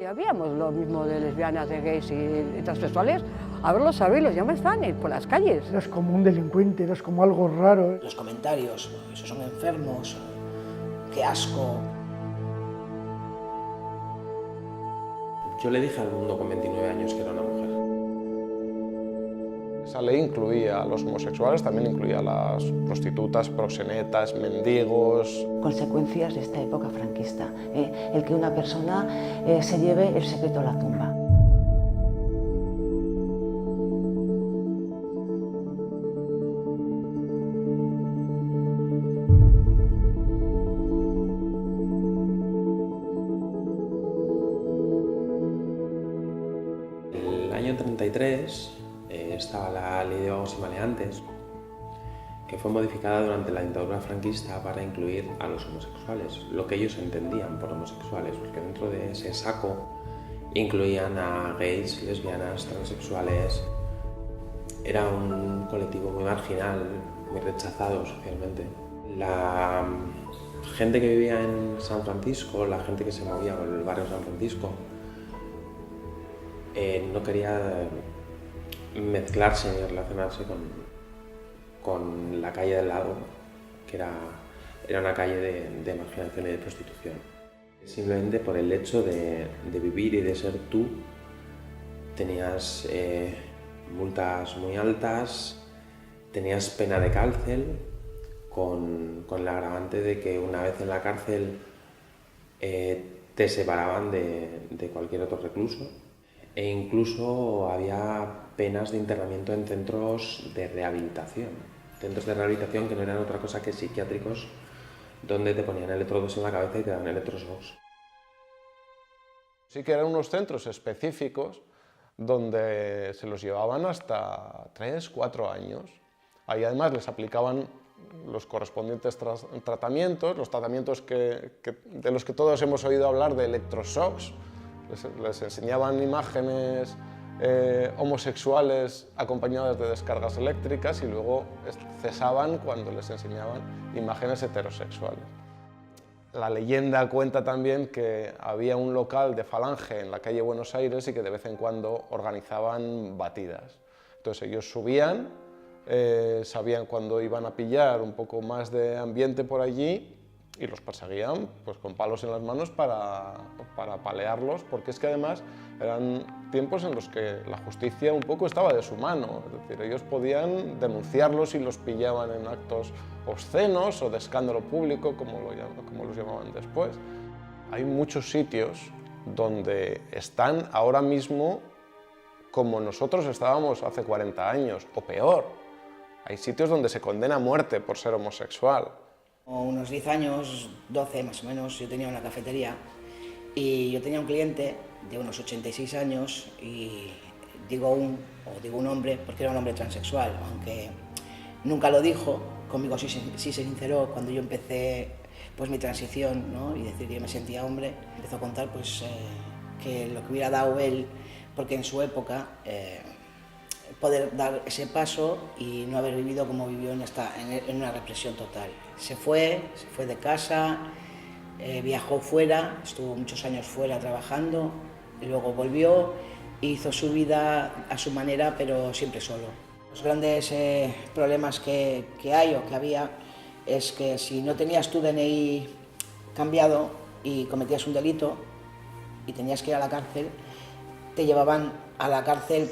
habíamos lo mismo de lesbianas, de gays y transexuales. A ver, los sabéis, los llaman, están por las calles. Eras como un delincuente, eras como algo raro. Los comentarios, esos son enfermos, qué asco. Yo le dije al mundo con 29 años que era una mujer. Esa ley incluía a los homosexuales, también incluía a las prostitutas, proxenetas, mendigos. Consecuencias de esta época franquista, el que una persona se lleve el secreto a la tumba. En el año 33 estaba la Ley de Vagos y Maleantes, que fue modificada durante la dictadura franquista para incluir a los homosexuales, lo que ellos entendían por homosexuales, porque dentro de ese saco incluían a gays, lesbianas, transexuales. Era un colectivo muy marginal, muy rechazado socialmente. La gente que vivía en San Francisco, la gente que se movía por el barrio de San Francisco, no quería mezclarse ni relacionarse con la calle del lado, que era una calle de marginación y de prostitución. Simplemente por el hecho de vivir y de ser tú, tenías multas muy altas, tenías pena de cárcel, con el agravante de que una vez en la cárcel te separaban de cualquier otro recluso, e incluso había penas de internamiento en centros de rehabilitación que no eran otra cosa que psiquiátricos, donde te ponían electrodos en la cabeza y te daban electroshocks. Sí que eran unos centros específicos donde se los llevaban hasta 3, 4 años. Ahí además les aplicaban los correspondientes tratamientos, los tratamientos de los que todos hemos oído hablar, de electroshocks. Les enseñaban imágenes homosexuales acompañadas de descargas eléctricas y luego cesaban cuando les enseñaban imágenes heterosexuales. La leyenda cuenta también que había un local de Falange en la calle Buenos Aires y que de vez en cuando organizaban batidas. Entonces ellos subían, sabían cuándo iban a pillar un poco más de ambiente por allí y los perseguían pues, con palos en las manos para apalearlos, porque es que además eran tiempos en los que la justicia un poco estaba de su mano, es decir, ellos podían denunciarlos si los pillaban en actos obscenos o de escándalo público, como los llamaban después. Hay muchos sitios donde están ahora mismo como nosotros estábamos hace 40 años, o peor. Hay sitios donde se condena a muerte por ser homosexual. Unos 10 años, 12 más o menos, yo tenía una cafetería y yo tenía un cliente de unos 86 años y digo un hombre porque era un hombre transexual, aunque nunca lo dijo, conmigo sí se sinceró cuando yo empecé pues, mi transición, ¿no? Y decir que yo me sentía hombre. Empezó a contar pues, que lo que hubiera dado él, porque en su época poder dar ese paso y no haber vivido como vivió en una represión total. Se fue de casa, viajó fuera, estuvo muchos años fuera trabajando, y luego volvió, hizo su vida a su manera, pero siempre solo. Los grandes problemas que hay o que había es que si no tenías tu DNI cambiado y cometías un delito y tenías que ir a la cárcel, te llevaban a la cárcel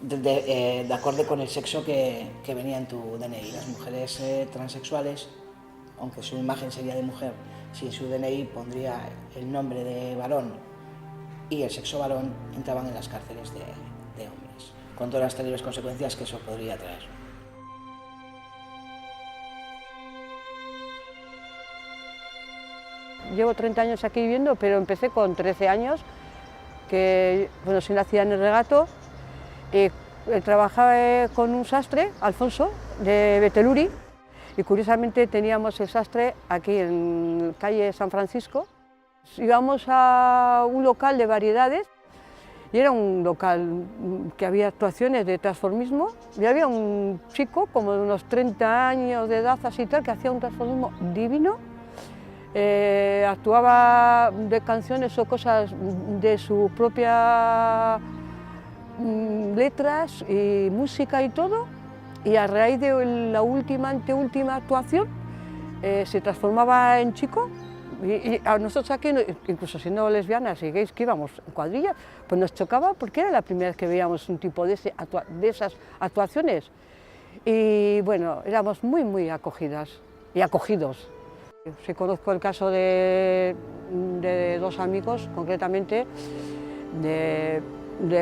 de acorde con el sexo que venía en tu DNI. Las mujeres transexuales, aunque su imagen sería de mujer, si en su DNI pondría el nombre de varón y el sexo varón, entraban en las cárceles de hombres, con todas las terribles consecuencias que eso podría traer. Llevo 30 años aquí viviendo, pero empecé con 13 años, que bueno, sí nacía en el Regato. Trabajaba con un sastre, Alfonso, de Beteluri, y curiosamente teníamos el sastre aquí en calle San Francisco. Íbamos a un local de variedades y era un local que había actuaciones de transformismo y había un chico como de unos 30 años de edad así tal que hacía un transformismo divino actuaba de canciones o cosas de su propia letras y música y todo, y a raíz de la anteúltima actuación se transformaba en chico. Y a nosotros aquí, incluso siendo lesbianas y gays que íbamos en cuadrillas, pues nos chocaba porque era la primera vez que veíamos un tipo de esas actuaciones. Y bueno, éramos muy acogidas y acogidos. Sí, conozco el caso de dos amigos, concretamente, de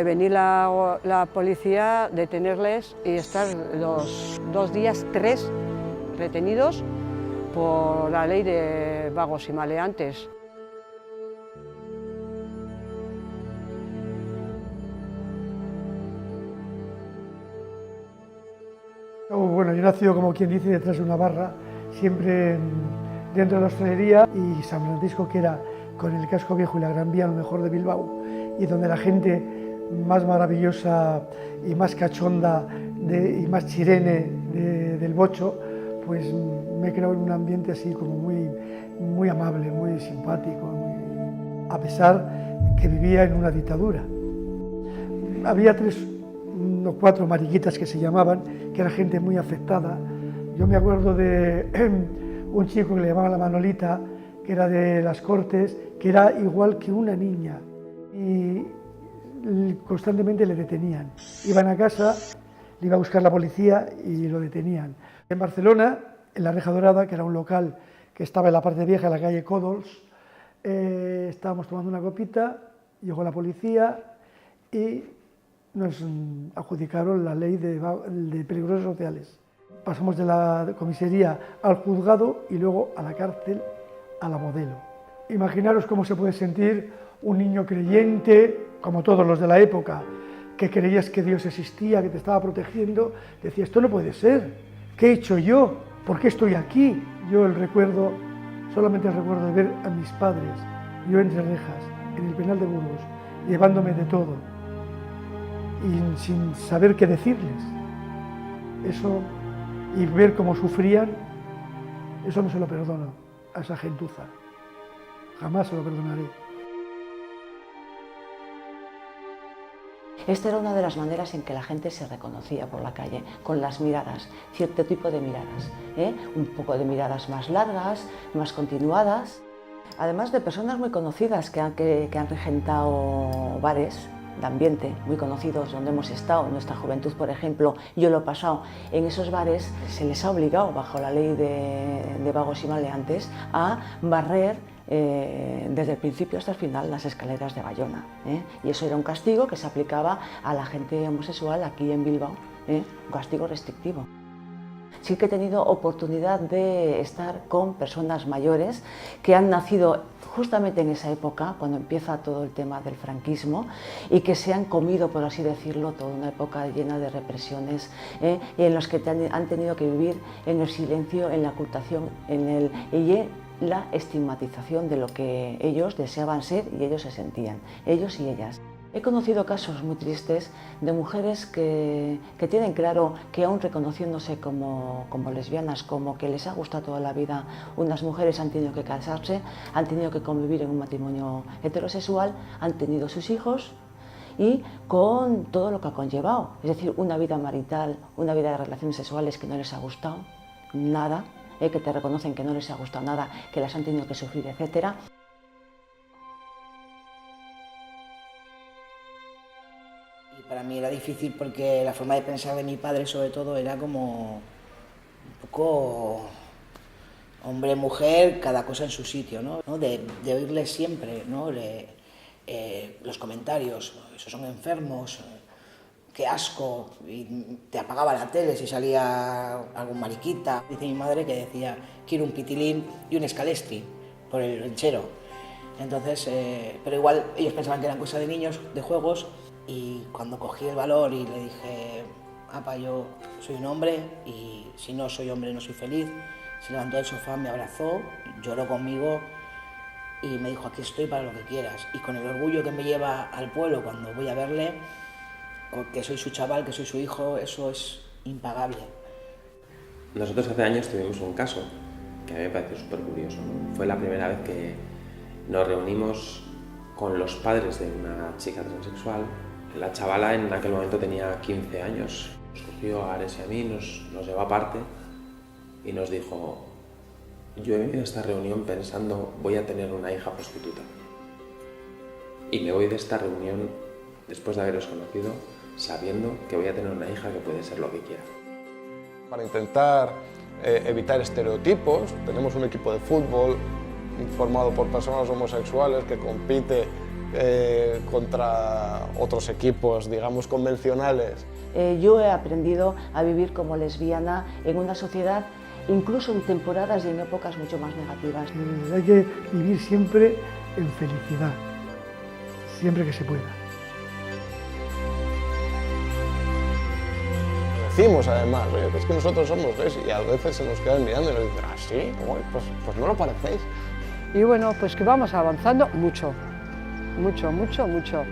venir la policía, detenerles y estar los 2 días, 3 retenidos por la ley de vagos y maleantes. Bueno, yo he nacido, como quien dice, detrás de una barra, siempre dentro de la hostelería, y San Francisco, que era con el casco viejo y la Gran Vía lo mejor de Bilbao, y donde la gente más maravillosa y más cachonda y más chirene del Bocho, pues me creo en un ambiente así como muy amable, muy simpático, a pesar que vivía en una dictadura. Había 3 o 4 mariquitas que se llamaban, que era gente muy afectada. Yo me acuerdo de un chico que le llamaban la Manolita, que era de las Cortes, que era igual que una niña, y constantemente le detenían. Iban a casa, le iba a buscar la policía y lo detenían. En Barcelona, en la Reja Dorada, que era un local que estaba en la parte vieja, en la calle Códols, estábamos tomando una copita, llegó la policía y nos adjudicaron la ley de peligrosos sociales. Pasamos de la comisaría al juzgado y luego a la cárcel, a la Modelo. Imaginaros cómo se puede sentir un niño creyente, como todos los de la época, que creías que Dios existía, que te estaba protegiendo. Decía, esto no puede ser. ¿Qué he hecho yo? ¿Por qué estoy aquí? Yo solamente el recuerdo de ver a mis padres, yo entre rejas, en el penal de Burgos, llevándome de todo y sin saber qué decirles. Eso, y ver cómo sufrían, eso no se lo perdono a esa gentuza. Jamás se lo perdonaré. Esta era una de las maneras en que la gente se reconocía por la calle, con las miradas, cierto tipo de miradas, un poco de miradas más largas, más continuadas, además de personas muy conocidas que han regentado bares de ambiente muy conocidos donde hemos estado en nuestra juventud, por ejemplo. Yo lo he pasado en esos bares, se les ha obligado bajo la ley de vagos y maleantes a barrer desde el principio hasta el final las escaleras de Bayona, y eso era un castigo que se aplicaba a la gente homosexual aquí en Bilbao, un castigo restrictivo. Sí que he tenido oportunidad de estar con personas mayores que han nacido justamente en esa época, cuando empieza todo el tema del franquismo, y que se han comido, por así decirlo, toda una época llena de represiones, y en los que han tenido que vivir en el silencio, en la ocultación, y la estigmatización de lo que ellos deseaban ser y ellos se sentían, ellos y ellas. He conocido casos muy tristes de mujeres que tienen claro que aún reconociéndose como lesbianas, como que les ha gustado toda la vida, unas mujeres han tenido que casarse, han tenido que convivir en un matrimonio heterosexual, han tenido sus hijos y con todo lo que ha conllevado, es decir, una vida marital, una vida de relaciones sexuales que no les ha gustado nada, que te reconocen que no les ha gustado nada, que las han tenido que sufrir, etc. Y para mí era difícil porque la forma de pensar de mi padre, sobre todo, era como un poco hombre-mujer, cada cosa en su sitio, ¿no? De oírle siempre, ¿no? Los comentarios, esos son enfermos, qué asco, y te apagaba la tele si salía algún mariquita. Dice mi madre que decía, quiero un pitilín y un escalestri por el ranchero. Entonces, pero igual ellos pensaban que eran cosas de niños, de juegos, y cuando cogí el valor y le dije, apa, yo soy un hombre y si no soy hombre no soy feliz, se levantó del sofá, me abrazó, lloró conmigo y me dijo, aquí estoy para lo que quieras. Y con el orgullo que me lleva al pueblo cuando voy a verle, que soy su chaval, que soy su hijo, eso es impagable. Nosotros hace años tuvimos un caso que a mí me pareció súper curioso, ¿no? Fue la primera vez que nos reunimos con los padres de una chica transexual. La chavala en aquel momento tenía 15 años. Nos cogió a Ares y a mí, nos llevó aparte y nos dijo: yo he venido a esta reunión pensando voy a tener una hija prostituta. Y me voy de esta reunión, después de haberos conocido, sabiendo que voy a tener una hija que puede ser lo que quiera. Para intentar evitar estereotipos, tenemos un equipo de fútbol formado por personas homosexuales que compite contra otros equipos, digamos, convencionales. Yo he aprendido a vivir como lesbiana en una sociedad, incluso en temporadas y en épocas mucho más negativas. Hay que vivir siempre en felicidad, siempre que se pueda. Decimos además, es que nosotros somos gays, y a veces se nos quedan mirando y nos dicen: ¿ah, sí? Pues no lo parecéis. Y bueno, pues que vamos avanzando mucho, mucho, mucho, mucho.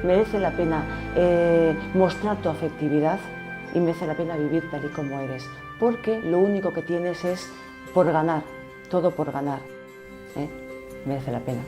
Merece la pena mostrar tu afectividad y merece la pena vivir tal y como eres, porque lo único que tienes es por ganar, todo por ganar. Merece la pena.